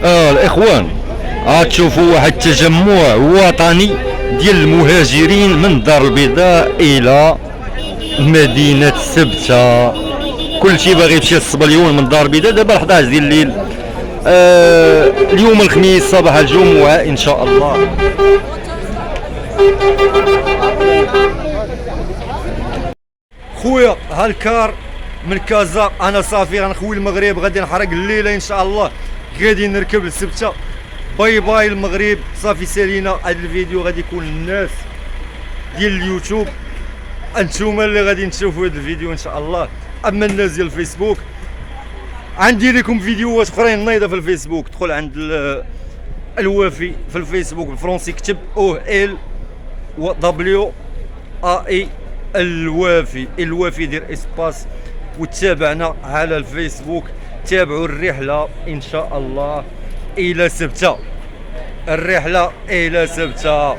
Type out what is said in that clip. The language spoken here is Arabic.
الاخوان، تشوفوا واحد التجمع وطني ديال المهاجرين من الدار البيضاء الى مدينه سبته. كلشي باغي يمشي للصبليون من الدار البيضاء دابا 11 ديال الليل. اليوم الخميس صباح الجمعه ان شاء الله. خويا هالكار من كازا، انا صافي غنخوي المغرب، غادي نحرق الليله ان شاء الله، غادي نركب لسبته. باي باي المغرب، صافي سالينا. هذا الفيديو غادي يكون للناس ديال اليوتيوب، انتوما اللي غادي تشوفوا هذا الفيديو ان شاء الله. اما الناس ديال الفيسبوك، عندي لكم فيديوهات اخرين نايضه في الفيسبوك. دخل عند الوافي في الفيسبوك بالفرنسي، كتب او ال دبليو اي الوافي دير اسباس، وتابعنا على الفيسبوك. تابعوا الرحله ان شاء الله الى سبته، الرحله الى سبته.